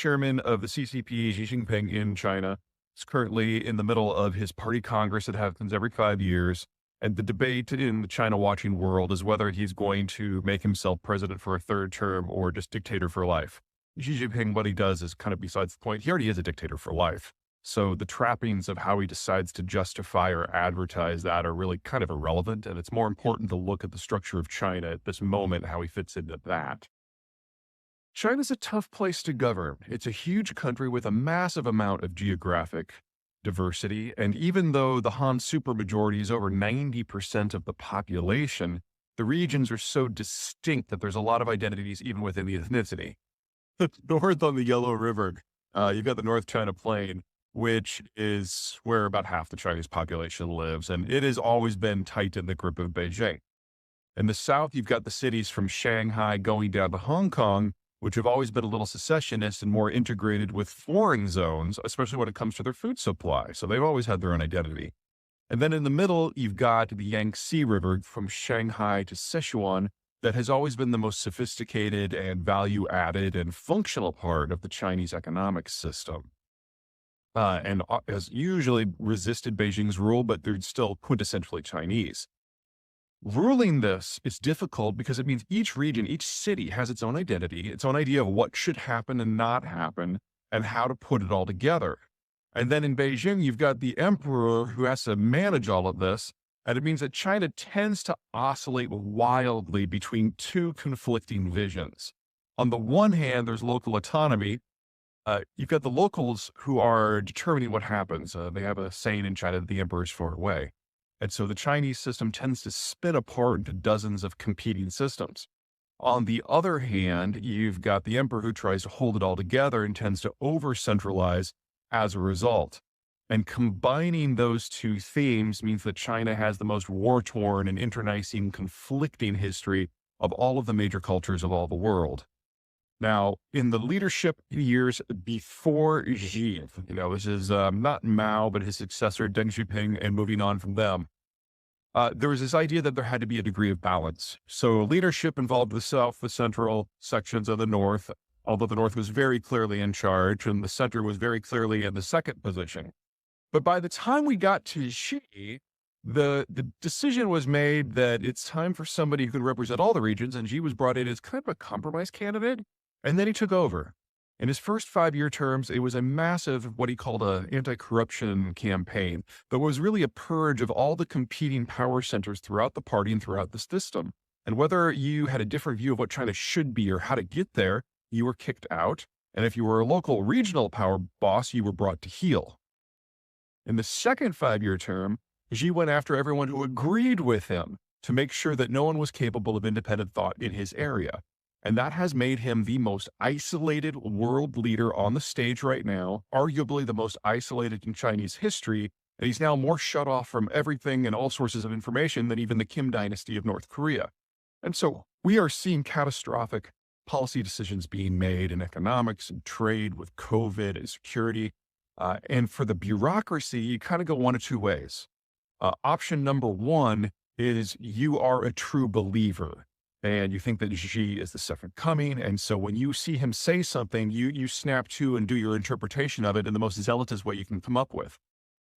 chairman of the CCP, Xi Jinping, in China, is currently in the middle of his party congress that happens every 5 years. And the debate in the China watching world is whether he's going to make himself president for a third term or just dictator for life. Xi Jinping, what he does is kind of besides the point. He already is a dictator for life. So the trappings of how he decides to justify or advertise that are really kind of irrelevant. And it's more important to look at the structure of China at this moment, how he fits into that. China's a tough place to govern. It's a huge country with a massive amount of geographic diversity. And even though the Han supermajority is over 90% of the population, the regions are so distinct that there's a lot of identities even within the ethnicity. North on the Yellow River, you've got the North China Plain, which is where about half the Chinese population lives. And it has always been tight in the grip of Beijing. In the south, you've got the cities from Shanghai going down to Hong Kong, which have always been a little secessionist and more integrated with foreign zones, especially when it comes to their food supply. So they've always had their own identity. And then in the middle, you've got the Yangtze River from Shanghai to Sichuan that has always been the most sophisticated and value-added and functional part of the Chinese economic system. And has usually resisted Beijing's rule, but they're still quintessentially Chinese. Ruling this is difficult because it means each region, each city has its own identity, its own idea of what should happen and not happen, and how to put it all together. And then in Beijing, you've got the emperor who has to manage all of this. And it means that China tends to oscillate wildly between two conflicting visions. On the one hand, there's local autonomy. You've got the locals who are determining what happens. They have a saying in China that the emperor is far away. And so the Chinese system tends to split apart into dozens of competing systems. On the other hand, you've got the emperor who tries to hold it all together and tends to over-centralize as a result. And combining those two themes means that China has the most war-torn and internecine, conflicting history of all of the major cultures of all the world. Now, in the leadership years before Xi, this is not Mao, but his successor, Deng Xiaoping, and moving on from them, there was this idea that there had to be a degree of balance. So leadership involved the South, the central sections of the North, although the North was very clearly in charge and the center was very clearly in the second position. But by the time we got to Xi, the decision was made that it's time for somebody who can represent all the regions, and Xi was brought in as kind of a compromise candidate. And then he took over. In his first 5-year terms, it was a massive, what he called an anti-corruption campaign that was really a purge of all the competing power centers throughout the party and throughout the system. And whether you had a different view of what China should be or how to get there, you were kicked out. And if you were a local regional power boss, you were brought to heel. In the second 5-year term, Xi went after everyone who agreed with him to make sure that no one was capable of independent thought in his area. And that has made him the most isolated world leader on the stage right now, arguably the most isolated in Chinese history. And he's now more shut off from everything and all sources of information than even the Kim dynasty of North Korea. And so we are seeing catastrophic policy decisions being made in economics and trade with COVID and security. And for the bureaucracy, you kind of go one of two ways. Option number one is you are a true believer. And you think that Xi is the second coming. And so when you see him say something, you snap to and do your interpretation of it in the most zealotous way you can come up with.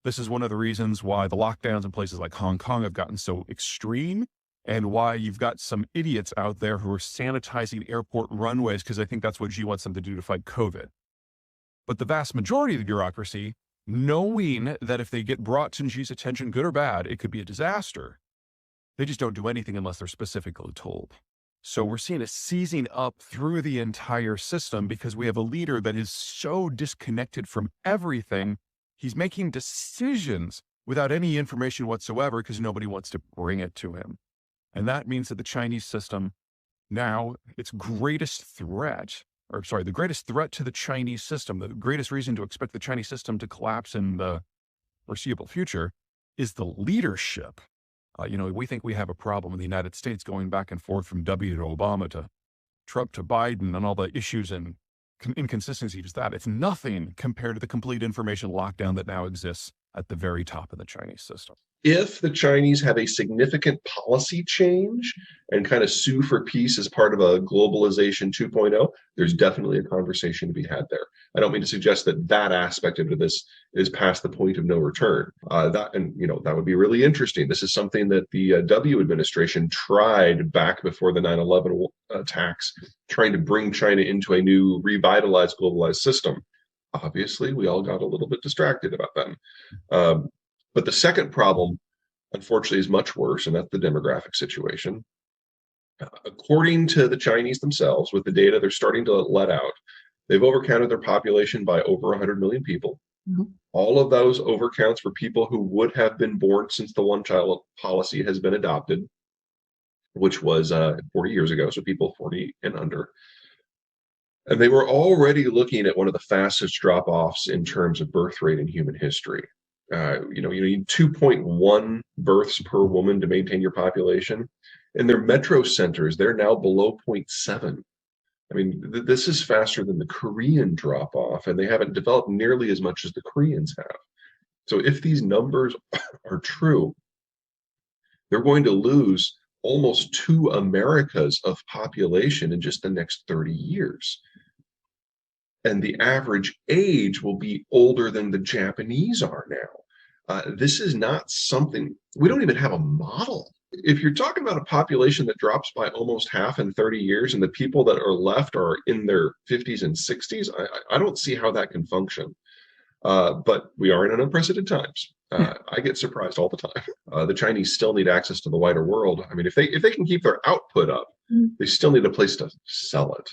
This is one of the reasons why the lockdowns in places like Hong Kong have gotten so extreme, and why you've got some idiots out there who are sanitizing airport runways because I think that's what Xi wants them to do to fight COVID. But the vast majority of the bureaucracy, knowing that if they get brought to Xi's attention, good or bad, it could be a disaster, they just don't do anything unless they're specifically told. So we're seeing a seizing up through the entire system because we have a leader that is so disconnected from everything. He's making decisions without any information whatsoever because nobody wants to bring it to him. And that means that the Chinese system now, the greatest threat to the Chinese system, the greatest reason to expect the Chinese system to collapse in the foreseeable future is the leadership. We think we have a problem in the United States going back and forth from W to Obama to Trump to Biden and all the issues and inconsistencies that. It's nothing compared to the complete information lockdown that now exists at the very top of the Chinese system. If the Chinese have a significant policy change and kind of sue for peace as part of a globalization 2.0, there's definitely a conversation to be had there. I don't mean to suggest that that aspect of this is past the point of no return. That would be really interesting. This is something that the W administration tried back before the 9/11 attacks, trying to bring China into a new revitalized globalized system. Obviously, we all got a little bit distracted about them. But the second problem, unfortunately, is much worse, and that's the demographic situation. According to the Chinese themselves, with the data they're starting to let out, they've overcounted their population by over 100 million people. Mm-hmm. All of those overcounts were people who would have been born since the one-child policy has been adopted, which was 40 years ago, so people 40 and under. And they were already looking at one of the fastest drop-offs in terms of birth rate in human history. You need 2.1 births per woman to maintain your population. In their metro centers, they're now below 0.7. I mean, this is faster than the Korean drop-off, and they haven't developed nearly as much as the Koreans have. So if these numbers are true, they're going to lose almost 2 Americas of population in just the next 30 years. And the average age will be older than the Japanese are now. This is not something, we don't even have a model. If you're talking about a population that drops by almost half in 30 years and the people that are left are in their 50s and 60s, I don't see how that can function. But we are in unprecedented times. I get surprised all the time. The Chinese still need access to the wider world. I mean, if they can keep their output up, they still need a place to sell it.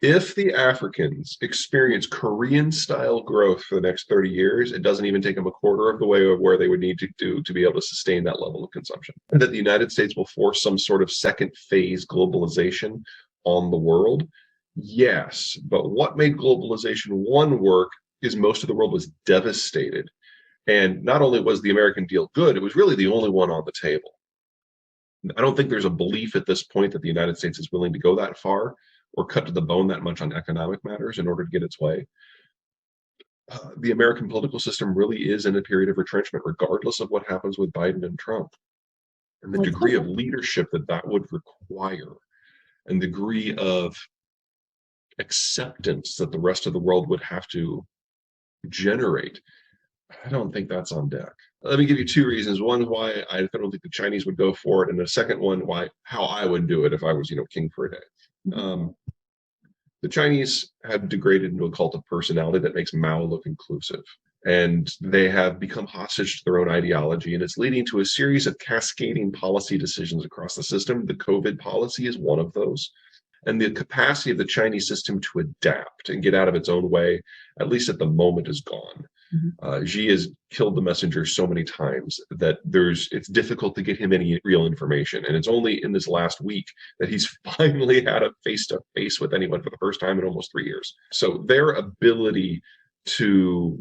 If the Africans experience Korean-style growth for the next 30 years, it doesn't even take them a quarter of the way of where they would need to do to be able to sustain that level of consumption. And that the United States will force some sort of second phase globalization on the world, yes. But what made globalization 1 work is most of the world was devastated. And not only was the American deal good, it was really the only one on the table. I don't think there's a belief at this point that the United States is willing to go that far or cut to the bone that much on economic matters in order to get its way. The American political system really is in a period of retrenchment, regardless of what happens with Biden and Trump. And the degree of leadership that would require, and the degree of acceptance that the rest of the world would have to generate, I don't think that's on deck. Let me give you 2 reasons. One is why I don't think the Chinese would go for it, and the second one, how I would do it if I was, king for a day. The Chinese have degraded into a cult of personality that makes Mao look inclusive. And they have become hostage to their own ideology, and it's leading to a series of cascading policy decisions across the system. The COVID policy is one of those. And the capacity of the Chinese system to adapt and get out of its own way, at least at the moment, is gone. Xi has killed the messenger so many times that it's difficult to get him any real information. And it's only in this last week that he's finally had a face-to-face with anyone for the first time in almost 3 years. So their ability to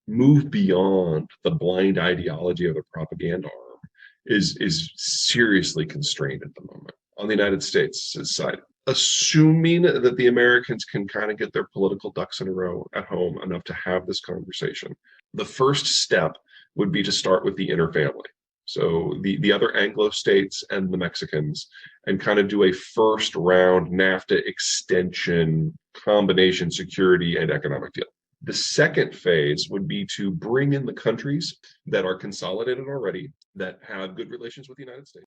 move beyond the blind ideology of the propaganda arm is seriously constrained at the moment. On the United States side, assuming that the Americans can kind of get their political ducks in a row at home enough to have this conversation, the first step would be to start with the inner family. So the other Anglo states and the Mexicans, and kind of do a first round NAFTA extension combination security and economic deal. The second phase would be to bring in the countries that are consolidated already, that have good relations with the United States.